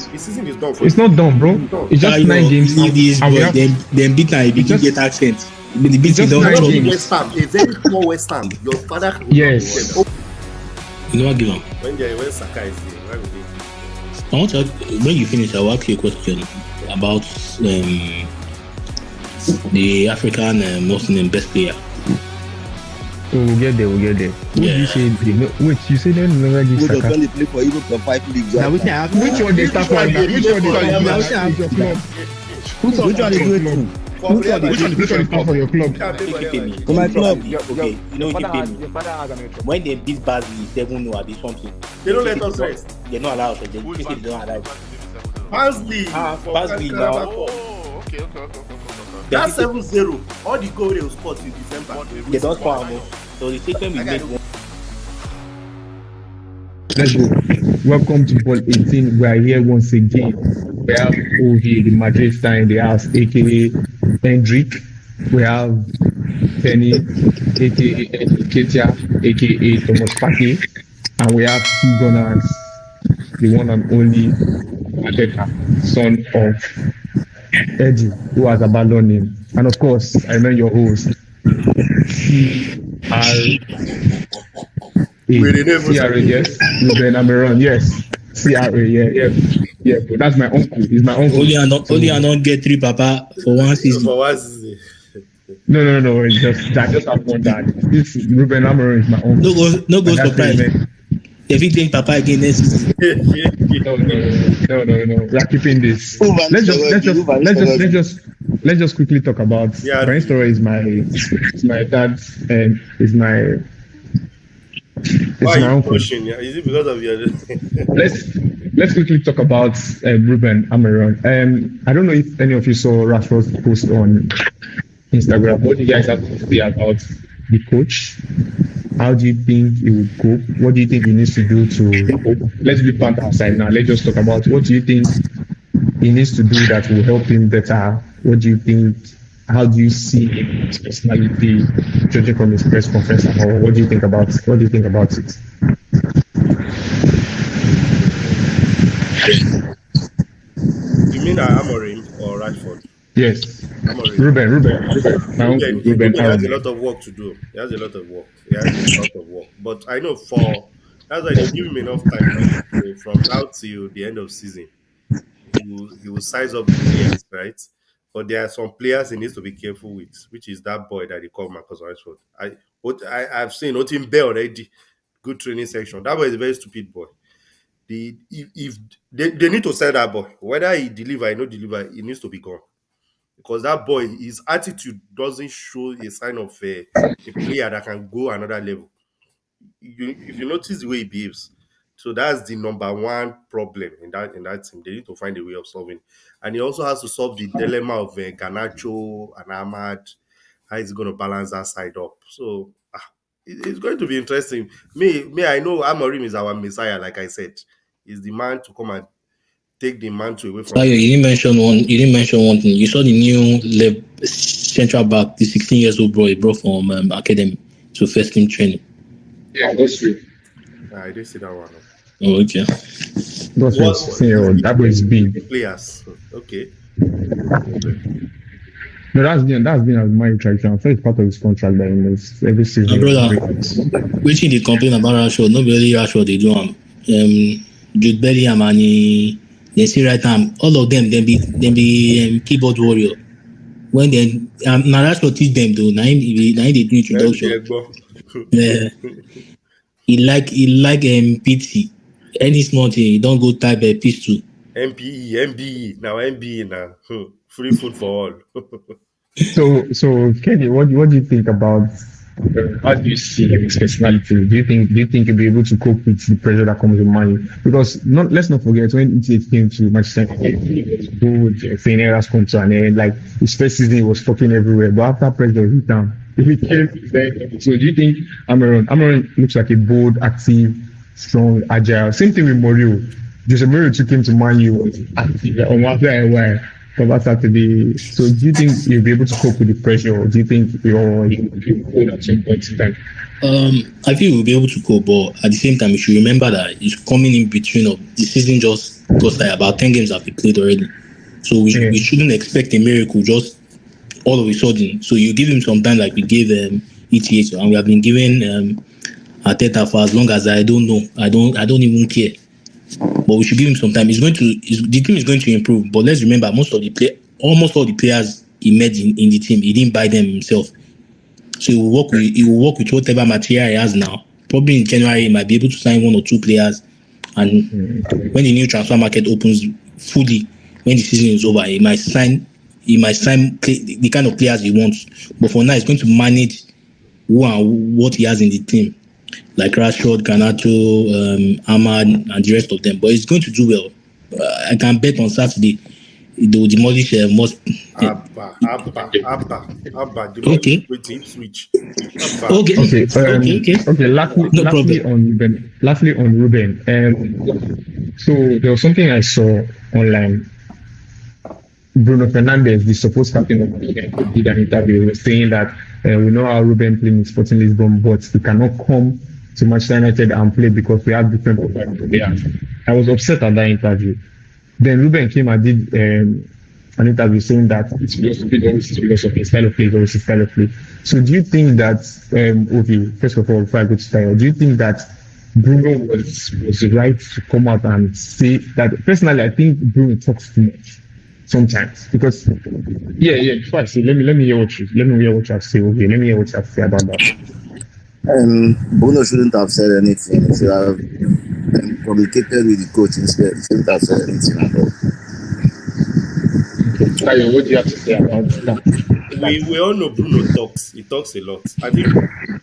The season is done for It's not done, bro. It's just 9 games. Leave this, bro. Then beat and begin get accent. The beat just don't 9 chop. games. West Ham, a very poor West Ham. Your father will Yes. not You know what, give him. when Saka is there, why would they? I want to, when you finish, I'll ask you a question about the African Muslim best player. We'll get there. Who do you say? Wait, you say they never give Saka? Who play for even for 5 leagues? Now Which one they start for? Which one they start for your club? Which one they do it to? Which one they start for your club? For my club. Okay, you know Your you father has an intro. when they beat Basel 7-0 at this something. They don't let us rest. They're not allowed. They don't allow. Barnsley. Barnsley now. Oh, okay. That's 7-0. All the goal they will score in December. They don't score more. So the statement we made. Let's go. Welcome to Ball 18. We are here once again. We have Ovi, the Madrid star in the house, aka Hendrik. We have Penny, aka Ketia, aka Thomas Partey. And we have two gunners, the one and only Adeka, son of Eddie, who has abandoned him. And of course, I know your host, CRA, yes. Ruben Amaron, yes. CRA, yeah. But that's my uncle. He's my uncle. Only I don't get 3 papa for one season. For one season. No. It's just I just have one dad. This Ruben Amaron is my uncle. No go surprise. If you think papa again next season. No. We are keeping this. Let's just quickly talk about. My story is my dad's and is my. Why are you pushing? Is it because of your? Let's quickly talk about Ruben Amaron. I don't know if any of you saw Rashford's post on Instagram. What do you guys have to say about the coach? How do you think he would cope? What do you think he needs to do to? Let's be part outside now. Let's just talk about what do you think he needs to do that will help him better. What do you think? How do you see his personality, judging from his press conference? Or what do you think about it? You mean Amorim or Rashford? Yes. Amorim. Ruben. Ruben has a lot of work to do. He has a lot of work. But I know that's why they give him enough time. So from now till the end of season, he will size up the players, right? But there are some players he needs to be careful with, which is that boy that they call Marcus Rashford. I've seen Otim Bear already, good training section. That boy is a very stupid boy. If they need to sell that boy, whether he deliver or not deliver, he needs to be gone. Because that boy, his attitude doesn't show a sign of a player that can go another level. If you notice the way he behaves, so that's the number one problem in that team. They need to find a way of solving. And he also has to solve the dilemma of Garnacho and Ahmad. How is he going to balance that side up? So it's going to be interesting. I know Amorim is our messiah, like I said. He's the man to come and take the mantle away from. You didn't mention one thing. You saw the new central back, the 16-year-old boy brought from academy to first team training. Yeah, that's true. I didn't see that one. Oh, okay. That was big. Players, okay. No, that's been as my interaction. I thought it's part of his contract that in this every season. Brother, waiting they complain about Rashford, nobody Rashford they do Jude Bellingham and they see right now, all of them they be keyboard warrior. When then now Rashford teach them though, now they do introduction. Yeah. He like PT. Any small thing, you don't go type a pistol. MBE now. Free food for all. So Kenny, what do you think about how do you see his personality? Do you think he'll be able to cope with the pressure that comes with money? Because let's not forget when it came to Manchester United, he was good, Fener's come to an end. Like his first season he was talking everywhere, but after pressure hit down. He became so do you think Amaron looks like a bold, active, strong, agile? Same thing with Mourinho. Jose Mourinho took him to Man U, was active after a while. about Saturday. So do you think you'll be able to cope with the pressure, or do you think you'll cold at some point in time? I feel we'll be able to go, but at the same time, we should remember that it's coming in between of the season just because like about 10 games have been played already. So Yeah. we shouldn't expect a miracle just all of a sudden. So you give him some time, like we gave ETH, and we have been giving Arteta for as long as I don't know. I don't even care. But we should give him some time. The team is going to improve. But let's remember, almost all the players he made in the team, he didn't buy them himself. So he will work with whatever material he has now. Probably in January, he might be able to sign one or two players. And when the new transfer market opens fully, when the season is over, he might sign the kind of players he wants. But for now, he's going to manage who and what he has in the team, like Rashford, Garnacho, Ahmad, and the rest of them. But he's going to do well. I can bet on Saturday they will demolish most. Abba. Okay. Waiting switch. Abba. Okay. Okay. Lastly on Ruben. So there was something I saw online. Bruno Fernandes, the supposed captain of the game, did an interview. He was saying that we know how Ruben played in Sporting Lisbon, but he cannot come to Manchester United and play because we have different profiles of players. I was upset at that interview. Then Ruben came and did an interview saying that it's because of his style of play, So do you think that, Ovi, first of all, before I go to style, do you think that Bruno was right to come out and say that? Personally, I think Bruno talks too much sometimes because before I say, let me hear what you have to say, Ovi. Let me hear what you have to say about that. Bruno shouldn't have said anything. He should have communicated with the coach instead. He shouldn't have said anything at all. Tayo, what do you have to say about that? We all know Bruno talks. He talks a lot. I think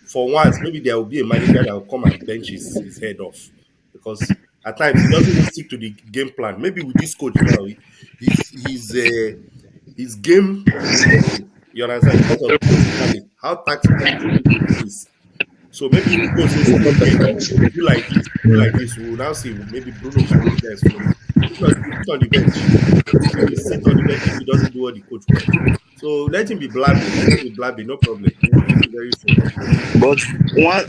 for once, maybe there will be a manager that will come and bench his head off because at times he doesn't even stick to the game plan. Maybe with this coach now, his game is changing. You understand? Because of tactically, how tactically he is. So maybe the coach says in the game, do like this. We will now see maybe Bruno can be there. So if not, he put on the bench. He will sit on the bench if he doesn't do what the coach wants. So let him be blabbing, no problem. We'll beat him very soon. But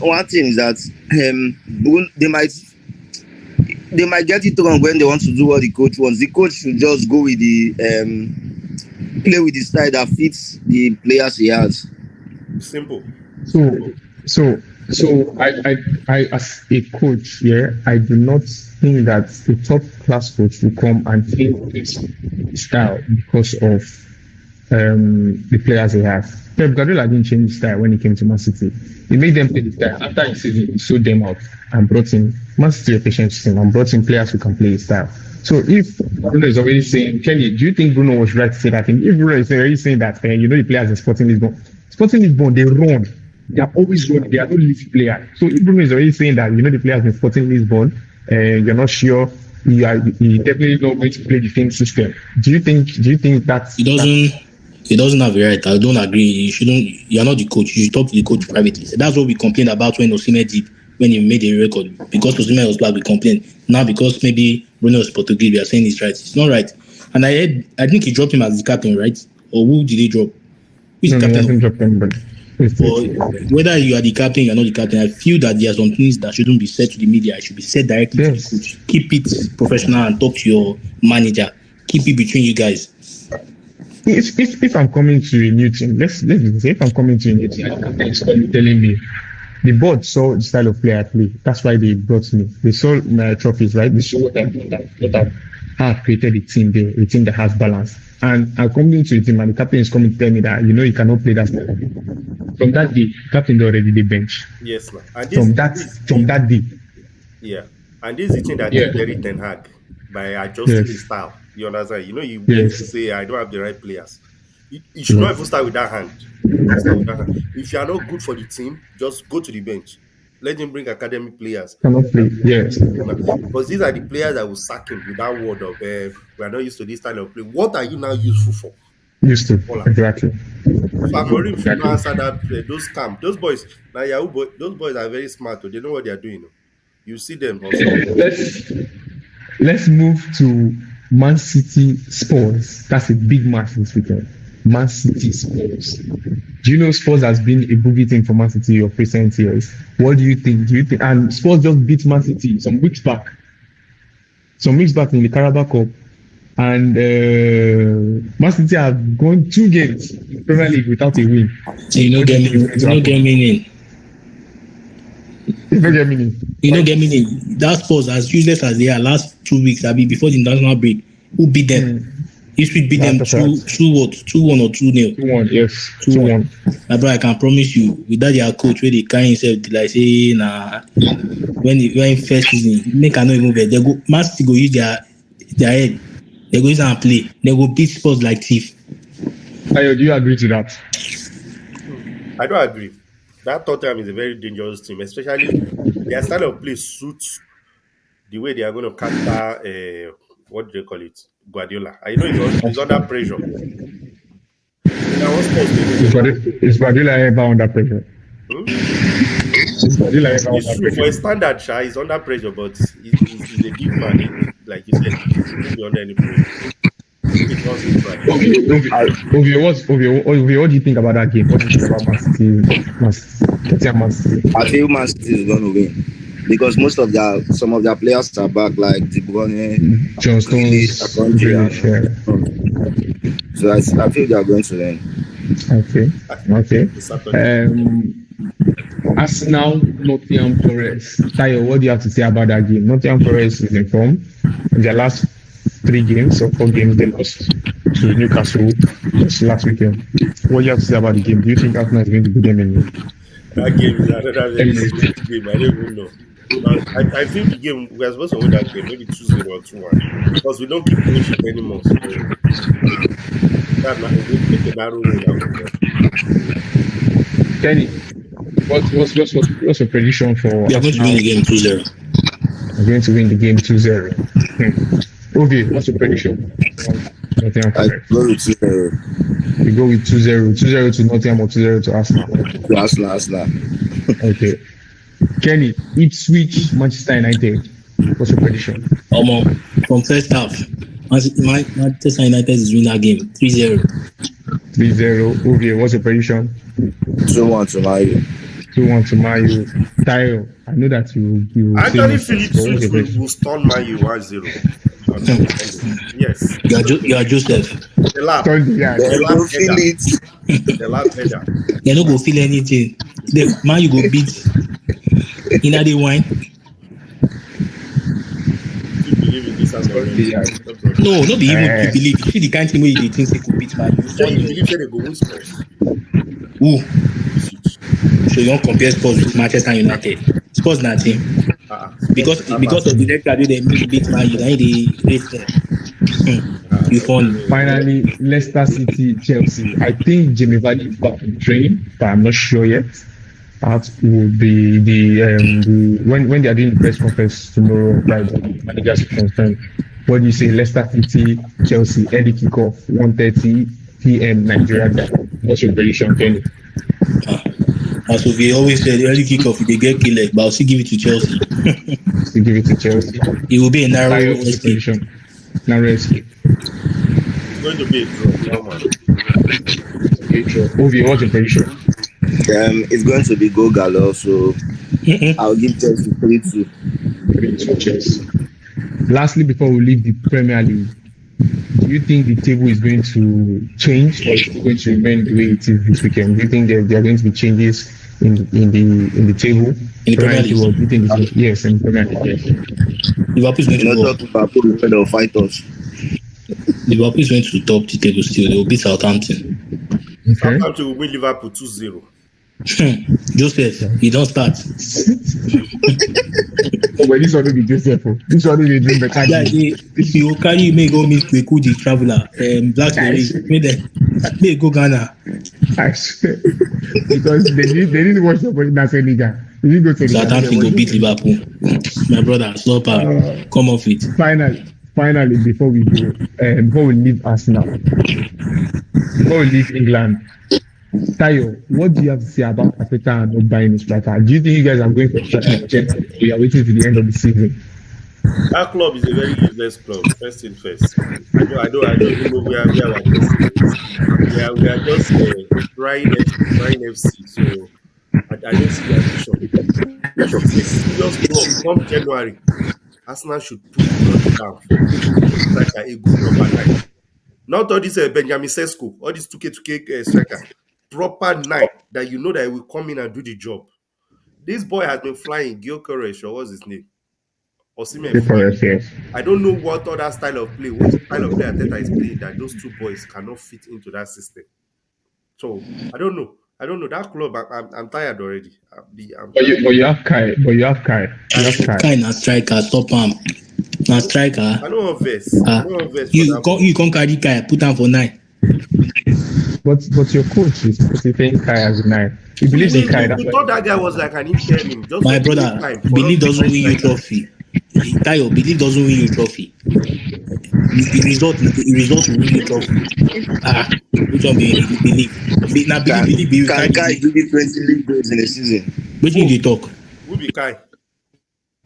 one thing is that they might get it wrong when they want to do what the coach wants. The coach should just go with the play with the style that fits the players he has. Simple. So I as a coach, I do not think that a top class coach will come and change his style because of the players he has. Pep Guardiola didn't change his style when he came to Man City. He made them play the style. After his season, he sold them out and brought in Man City efficient system and brought in players who can play his style. So if Bruno is already saying, Kenny, do you think Bruno was right to say that thing? If Bruno is already saying that, the players in Sporting Lisbon, they run. They are always running. They are not lazy players. So if Bruno is already saying that, the players in Sporting Lisbon, you're not sure you definitely not going to play the same system. Do you think that he doesn't have the right? I don't agree. You're not the coach. You should talk to the coach privately. So that's what we complained about when Osimhen did when he made a record. Because Osimhen was black, we complained. Now because maybe Bruno is Portuguese, we are saying he's right. It's not right. And I think he dropped him as the captain, right? Or who did he drop? Who's the captain? Drop anybody. Whether you are the captain, you're not the captain, I feel that there are some things that shouldn't be said to the media. It should be said directly to the coach. Keep it professional and talk to your manager. Keep it between you guys. If I'm coming to a new team, let's say if I'm coming to a new team, it's telling me the board saw the style of play I play. That's why they brought me. They saw my trophies, right? They saw what I've created a team there, a team that has balance. And I'm coming to a team and the captain is coming to tell me that you cannot play that style. From that day, captain already the bench. Yes, man. And from that day. Yeah. And this is the thing that did Eric Ten Hag by adjusting his style. You understand? He used to say, I don't have the right players. You should not even start with that hand. If you are not good for the team, just go to the bench. Let him bring academy players. Cannot play, yes. Because these are the players that will sack him with that word of, we are not used to this style of play. What are you now useful for? Used to, exactly. If I'm worried if you don't answer that, those camp, those boys, now those boys are very smart. They know what they are doing. You see them also. Let's move to Man City Spurs. That's a big match this weekend. Man City Spurs. Do you know Spurs has been a boogie thing for Man City of recent years? What do you think? And Spurs just beat Man City some weeks back. Some weeks back in the Carabao Cup. And Man City have gone 2 games in the Premier League without a win. So you know get meaning. You don't get meaning. You know get meaning. That Spurs, as useless as they are last 2 weeks, before the international break, who beat them? History beat them 2-1 or 2-0. 2-1, yes. 2-1. My brother, I can promise you, without their coach, where they carry himself like say, nah, when first season, make I not even bet. They go, Man City go use their head. They go use and play. They go beat Spurs like thief. Ayo, do you agree to that? I don't agree. That Tottenham is a very dangerous team, especially their style of play suits the way they are going to counter, what do they call it? Guardiola. I know he's under pressure. Now, what's Is Guardiola ever under pressure? Is Guardiola ever under pressure? For a standard, he's under pressure, but he's a big man. Like you said, he won't be under any pressure. Ovie, what do you think about that game? What do you think about Man City? I feel Man City is going to win because some of their players are back, like De Bruyne, John Stones, so I feel they are going to win. Okay. Arsenal, Nottingham Forest. Tayo, what do you have to say about that game? Nottingham Forest is in form. In their last 3 games or 4 games, they lost to Newcastle just last weekend. What do you have to say about the game? Do you think Arsenal is going to beat them in that game? Is another very game. I don't even know. I feel the game, we are supposed to win that game, maybe 2-0 or 2-1, because we don't keep clean sheet anymore. So that's not a narrow win out. Kenny, what's your prediction for? We are going to win the game 2-0. We're going to win the game 2-0. Okay, what's your prediction? I go with 2-0. You go with 2-0. 2-0 to Nottingham or 2-0 to Arsenal? Arsenal. Okay. Kenny, Ipswich, Manchester United. What's your prediction? From first half, Manchester United is winning that game 3-0. 3-0. Okay, what's your prediction? 2-1 to Man U. 2-1 to Man U. Tayo, I know that you actually Philip will stun Man U 1-0. Yes. You are Joseph. The lap. The lap header. They don't go feel anything. The Man U go beat. In the wine. You believe in this as well? No, not be even to believe. You see the kind of thing where you think they could beat Man U. So you believe that they go win Spurs? Who? So you don't compare Spurs with Manchester United. Spurs not team. Because of the record they beat Man U, they rate them. You found finally Leicester City, Chelsea. I think Jamie Vardy is back in training, but I'm not sure yet. That will be the when they are doing the press conference tomorrow, Friday, managers will confirm. What do you say? Leicester City, Chelsea, early kickoff, 1:30 p.m. Nigeria time. What's your prediction, Kenny? As we always said, early kickoff, they get killed, but I'll still give it to Chelsea. Still give it to Chelsea. It will be a narrow escape. Narrow escape. It's going to be a draw. Ovie, what's your prediction? It's going to be go galore, so I'll give Chelsea 3-2. 3-2 Chelsea. Lastly, before we leave the Premier League, do you think the table is going to change or is it going to remain the way it is this weekend? Do you think there are going to be changes in the table? In the Premier League? Do you think yes, in the Premier League. Yes. Liverpool is going to go. Liverpool fight us. Liverpool is going to top the table still. They will beat Southampton. Okay. Southampton will win Liverpool 2-0. Joseph, you don't start. But this one will be Joseph. This one will be doing better. Yeah, if you carry, you may go meet Kweku the traveler. Blackberry, may go Ghana. Because they didn't watch the body in Senegal. You didn't go to Southampton go beat Liverpool. My brother, Slopper, come off it. Finally, before we go, before we leave Arsenal, before we leave England, Tayo, what do you have to say about Arteta and not buying a striker? Do you think you guys are going for striker? We are waiting to the end of the season. That club is a very useless club. First thing first. I don't even know where we're testing this. We are just trying FC. So I don't see their vision. If it's a serious club, come January, Arsenal should put money down for a striker, a good number 9. Not all this Benjamin Sesko, all this 2K striker. Proper 9 that you know that he will come in and do the job. This boy has been flying. Gil Koresh, or what's his name? Osimhen Good flying. for us, yes. I don't know what other style of play, what style of play Ateta is playing that those two boys cannot fit into that system. So I don't know. I don't know that club. I'm tired already. I'm tired. But you have Kai. You have Kai. Kind of striker, stop him. Now striker. I don't want verse. I Ah, don't want verse for you that. you can't carry Kai, put him for 9. But your coach is putting Kai as a 9. He believes in Kai. That's We why. thought that guy was like an interim. Just My to brother, take time for believe us to doesn't find win you striker. trophy. Tayo, believe doesn't win you trophy. The result will win you trophy. Which one believe? Now believe. Can Kai do the 20 league goals in a season? Which one they talk? Who be Kai?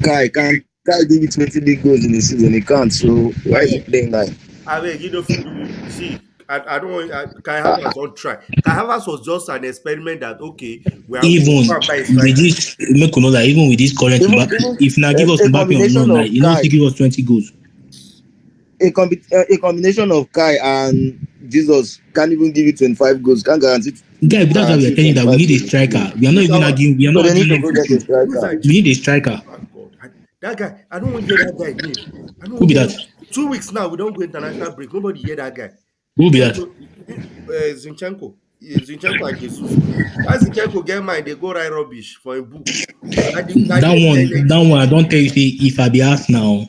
Can Kai do the 20 league goals in a season? He can't. So why is he playing like? I mean, you know, see, I don't want Kai Havertz on try. Kai Havertz was just an experiment that okay, we are Even going to buy a with striker. this, make you know that even with this current if now give us a Mbappe on combination loan, of like you know, Kai, give us 20 goals. a combination of Kai and Jesus can't even give you 25 goals. Can't guarantee. Guy, that's why we are telling you that we need a striker. We are not even arguing. We are So not they need to arguing. go get a Who is striker. that? We need a striker. Oh, God. That guy, I don't want to hear that guy name. I don't Who be hear- that? 2 weeks now, we don't go international break. Nobody hear that guy. Who be that? Zinchenko. Zinchenko and Jesus. That Zinchenko get mind, they go write rubbish for a book. That one, I don't tell you. Say if I be asked now,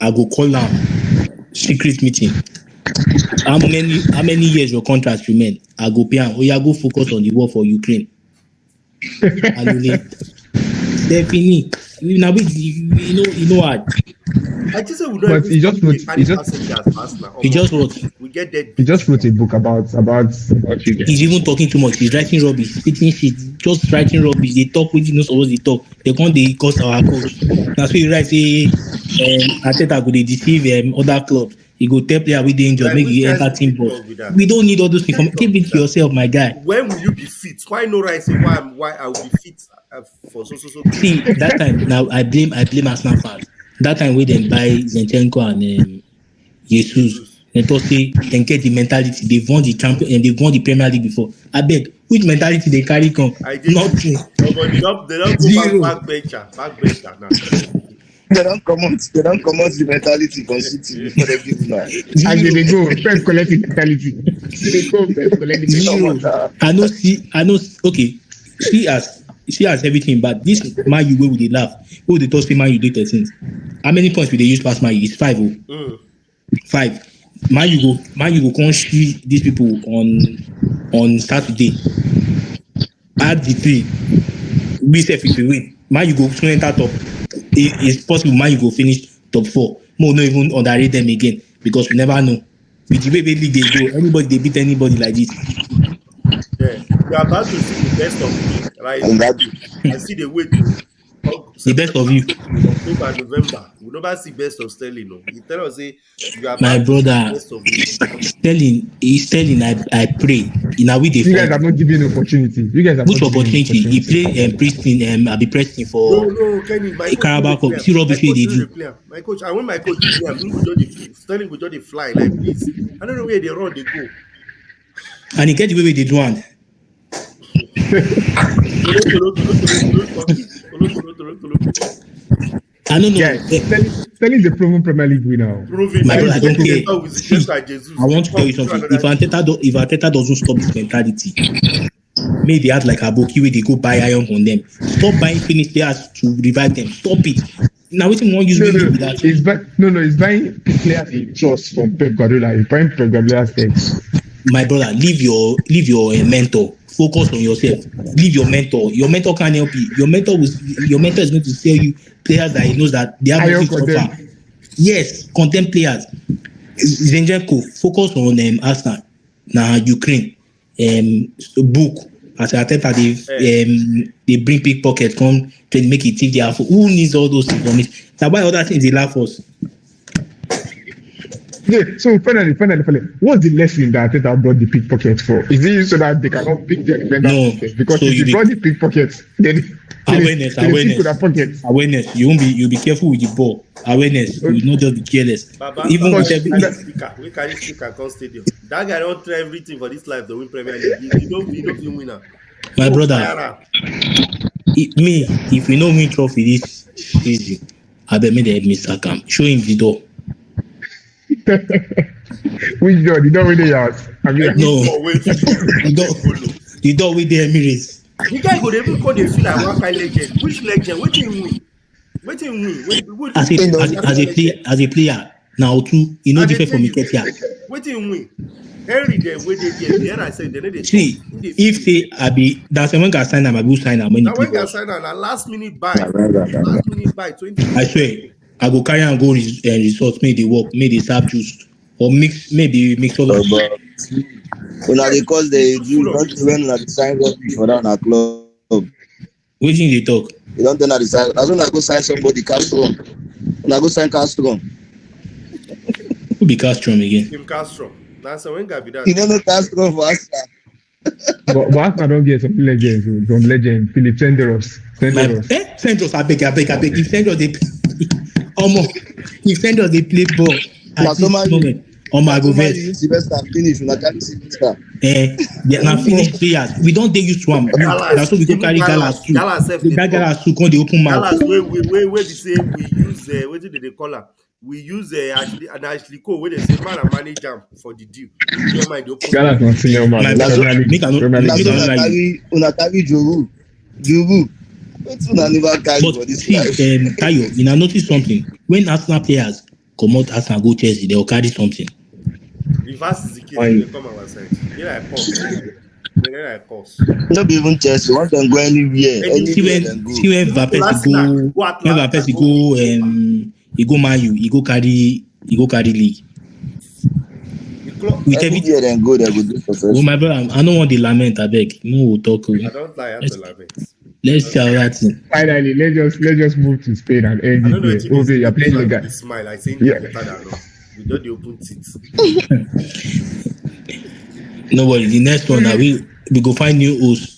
I go call am secret meeting. How many years your contract remain? I go pay am. Oh, yeah, go focus on the war for Ukraine. Alule. Definitely. Now you know what? I just say we don't But even he just stop wrote- carry he just- passengers fast now. He just wrote. We get that. He just wrote a book about you guys. He's even talking too much. He's writing rubbish, spitting shit, just writing rubbish. They talk with no supposed they talk. They can't they cost our coach. That's why he write say Ateta go they deceive other clubs. He go tell player we dey injured, Like, make which you guys enter team will boss. talk with that? We don't need all those things. Keep it to yourself, my guy. When will you be fit? Why no right say why I will be fit for so. See that time now I blame Arsenal fans. That time we then buy Zinchenko and Jesus. They thought say they get the mentality. They won the champion and they won the Premier League before. I beg, which mentality they carry come? I did Nothing. But they don't go Zero. backbencher now. They don't come out the mentality from City before they give now. As they go, first collect the mentality. They go, first collect the Zero. mentality. I know. Okay, she has everything, but this Man U way with the laugh. Who they talk say Man U do 13. How many points will they use past Man U? It's 5. Oh. 5. Man U go come see these people on Saturday. Add the 3. We say if we win, Man U go soon enter top. It's possible Man U go finish top 4. More not even underrate them again because we never know. With the way league they go, anybody they beat anybody like this. Yeah, we are about to see the best of me, right? I see the way to The best of you. October, November. We never see best of Sterling. No, you tell us say you are My about to see brother, the best of me. Sterling, I pray. In a way they You guys fight. have not given opportunity. You guys have Which not given opportunity? He play Preston, I be Preston No, for Kenny, my coach. Carabao no dey Cup. See play am. rubbish My wey they coach no do. dey play am. My coach, and when my coach dey play am, Sterling go just dey fly like this. I don't know where they run, they go. And he get the way they do one. I don't know. Guys, Sterling is a proven Premier League winner. Proving My that brother, I don't he care. with Zinchenko and Jesus. I want to tell you something. If Arteta doesn't stop this mentality, maybe they act like Aboki where they go buy iron on them. Stop buying finished players to revive them. Stop it. Now what you want use with that? He's buying players he trusts from Pep Guardiola. He's buying Pep Guardiola's things. My brother, leave your mentor. Focus on yourself. Leave your mentor. Your mentor can't help you. Your mentor is going to sell you players that he knows that they have nothing to offer. Yes, content players. Zinchenko, focus on Arsenal. Now Ukraine. Book. As Arteta, Eh, they bring pickpocket come to make it think they have. Who needs all those information? That's why other things they laugh us. Yeah, so finally, what's the lesson that Arteta brought the pickpocket for? Is it so that they cannot pick their defender No, pocket? Because so if you they be brought the pickpockets, awareness, then they pick their pockets. awareness. You be careful with the ball. Awareness. You not just be careless. Baba, Even Baba, with Because every we carry speaker come stadium. That guy don't try everything for this life to win Premier League. He don't feel winner. my No brother, fire am. if we no win trophy this season, I bet me they help me sack him. Show him the door. which John, you don't really ask. I mean, No. For way to The door with the Emirates. the guy go dey even call dey feel like one kind legend. Which legend? Wetin him win? Wetin him win? Which As a player, now too, you know I dey different tell from you, Iketia. wetin him win? Henry dem wey dey there, the I said they no dey See, talk. Him dey if feel. say I be that's when I sign him, I will sign him when he Na play when guy ball. sign am na last minute buy. Na right, right, right. Last minute buy 20. I swear, I go carry and go resort, make they work, make they serve juice. Or mix all of But una dey cause the Full you of don't juice. when una dey sign rubbish for that na club. waiting they talk. You don't tell una dey sign. As soon as go sign somebody Castro, una go sign Castro. Who be Castrom again? Kim Castro. Na so when guy be that. You don't know Castro for us. but Arsenal don't get some legends, some legend, Philip Senderos. Send us, I beg. If send us they if send us they play ball Na at so this man moment, I go man vex. use Sylvester finish. Una carry Sylvester. They are now finished players. We don't take used to them. That's why we go Even carry Galas too. Galas sef dey That talk. Galas too come the open mouth. Dallas wey be say we use wetin dey call am? We use Ashley Cole wey dey say man and manage am for the deal. Get mind dey open. Gala's not senior man. My Premier brother, League- make I no- Premier Na League. so Make I no una carry Joru. Wetin una never carry But for this see, life? Tayo, you know notice something. When Arsenal players come out Arsenal go Chelsea, they will carry something. Reverse is the case. Why? They come our side. They like pause. They like pause. No be even Chelsea. Want them go anywhere. See Anywhere when dem go. Mbappe Arsenal, go, when Mbappe he go Man U, he go carry league. The club, With everything. Anywhere dem go, they go do Oh success. my brother, I don't want the lament. I beg. No, we'll talk. I don't lie after lament. Let's see how that thing. Finally, let's just move to Spain and end I don't know it if there. Okay, you're playing Liga. the smile. I say Yeah. better than us. We don't the open teeth. No worry. The next one that we go find new hosts.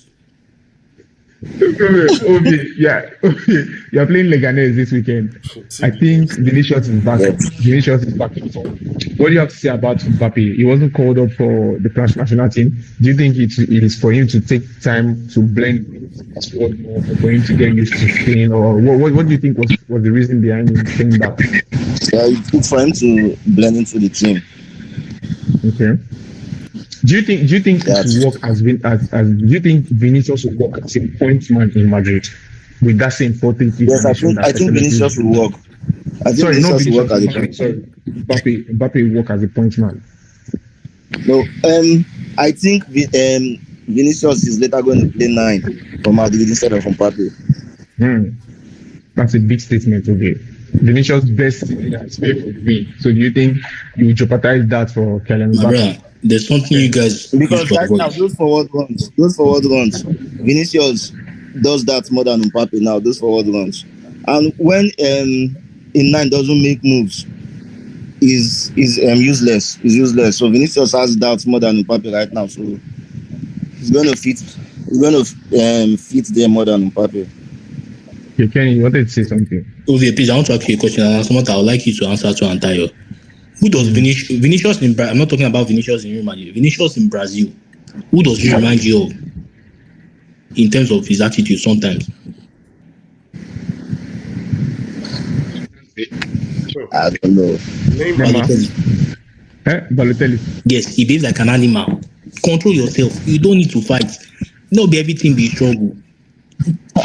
Okay, yeah. Okay. You're playing Leganes this weekend. I think Vinicius is back. Yes. Vinicius is back in form. What do you have to say about Mbappe? He wasn't called up for the French national team. Do you think it is for him to take time to blend with the squad more, for him to get used to Spain, or what do you think was the reason behind him staying back? It's for him to blend into the team. Okay. Do you think it will work as do you think Vinicius will work as a point man in Madrid with that same 4-3-3? Yes, I think Vinicius will work. I think Sorry, not Vinicius will work as a Vinicius. Sorry, Mbappe will work as a point man. No, I think Vinicius is later going to play 9 for Madrid instead of Mbappe. That's a big statement today. Vinicius best in Spain would win. So do you think you jeopardize that for Kylian My Mbappe? brother, there's something you guys Because used to right now, avoid. those forward runs, Vinicius does that more than Mbappe now. Those forward runs, and when in 9 doesn't make moves, is useless. Is useless. So Vinicius has that more than Mbappe right now. So he's going to fit. He's going to fit there more than Mbappe. Okay, Kenny, you wanted to say something? Okay, please, I want to ask you a question, and someone I would like you to answer to Antayo. Who does Vinicius in Brazil? I'm not talking about Vinicius in Real Madrid. Vinicius in Brazil. Who does he remind you of in terms of his attitude sometimes? I don't know. Name Neymar. Balotelli. Balotelli. Yes, he behaves like an animal. Control yourself. You don't need to fight. No, be everything be struggle.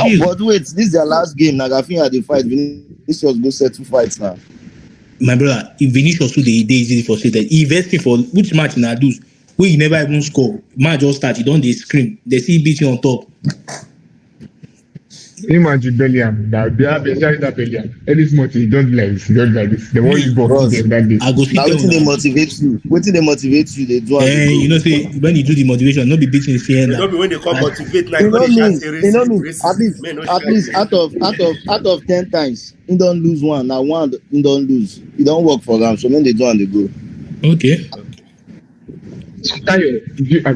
Chill. But wait, this is their last game. Nagafinha they fight. Vinicius go set 2 fights now. My brother, if Vinicius today dey easily frustrated, he investing for which match na lose, wey he never even score. Match just start, he don dey scream. They see beat you on top. him and Jude Bellingham, that they have exactly that Bellingham. Any small thing, don't like this, don't like this. The one you bought Bros, them that day. I go sit now down. wetin dey motivate you? Wetin dey motivate you? They do am. You know, say when you do the motivation, not be beating fear They now. don't be when they come motivate like You when know they me. shout say You know me. racist. Man, no At shout. least out of 10 times, he don't lose one. Now one he don't lose. He don't work for them. So when they do and they go. Okay. Tayo,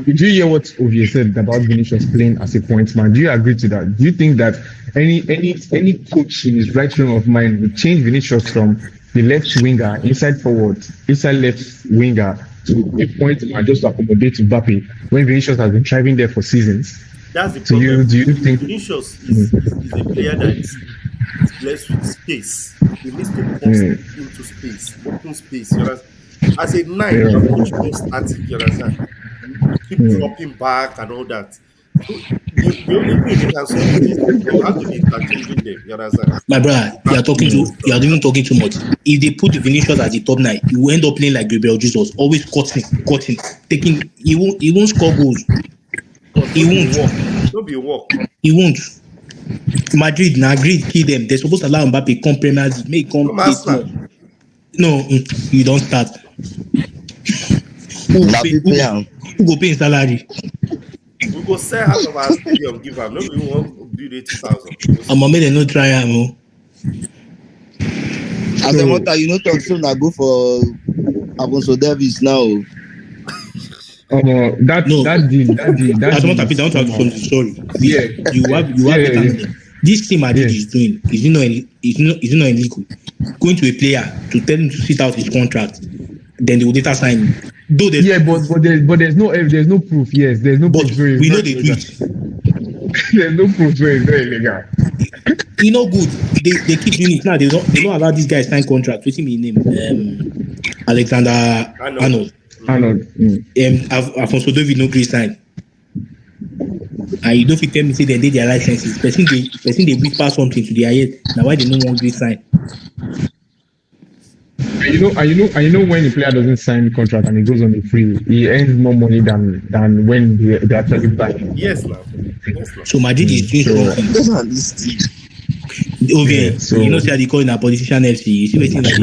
did you hear what Ovie said about Vinicius playing as a point man? Do you agree to that? Do you think that any coach in his right frame of mind would change Vinicius from the left winger, inside forward, inside left winger to a point man just to accommodate Mbappe when Vinicius has been thriving there for seasons? That's the So problem. do you think? Vinicius is a player that is blessed with space. He needs to bust into space, open space. You understand? As a nine, Yeah. you're much more static. You understand? You keep dropping back and all that. So the only way they can solve it is they will have to be interchanging them. You understand? My brother, you are even talking too much. If they put Vinicius as the top 9, you will end up playing like Gabriel Jesus, always cutting, taking. He won't score goals. He won't. Don't be a walk. He won't. Madrid kill them. They're supposed to allow Mbappe come Premier League, make come play small. No, you don't start. Who go pay his salary? We go sell half of our stadium, give him. Nobody won't build 80,000. I'm gonna make no try am. As a matter, you know, talk soon. I go for Alfonso Davies now. That deal. As a matter, I want to ask you sorry. Yeah. You have this thing Madrid is doing is not illegal. Going to a player to tell him to sit out his contract, then they will later sign him. Though there's no proof. Yes, there's no but proof. We know they do it. There's no proof where it's very illegal. You know, good. They keep doing it now. They don't allow this guy sign contract. What's his name? Alexander Arnold. Alfonso Davies no green sign. And you don't fit tell me say they did their licenses. Person they whisper something to their head. Now why they no want green sign? And you know when the player doesn't sign the contract and he goes on the free, he earns more money than when they actually buy him. Yes, now. So Madrid is doing something. Okay, so you know say they call in a politician FC. You see what they say?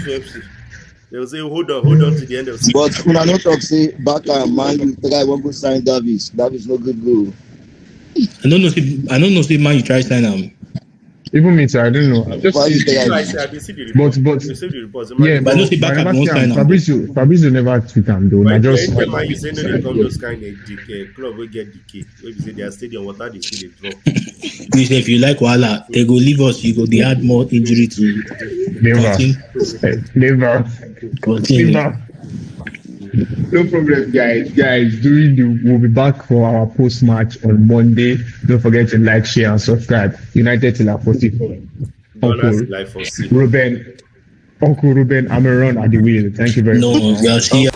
FC. They will say hold on to the end of season. But when I not talk say Barca and Man U try won't go sign Davies. Davies no good goal. I don't know say Man you try sign him. Even me, sir, I don't know. But I see the reports. Yeah, but I know say Barca won't sign him. Fabrizio never tweet him though. But just Man you say no, they come those kind of club will get decay. When you say their stadium water, they see they drop. You say if you like Wala, they go leave us. You go. They add more injury to. Never. No problem, guys. We'll be back for our post match on Monday. Don't forget to like, share, and subscribe. United till our 44. Uncle Ruben, Amaron at the wheel. Thank you very much. No, we are here.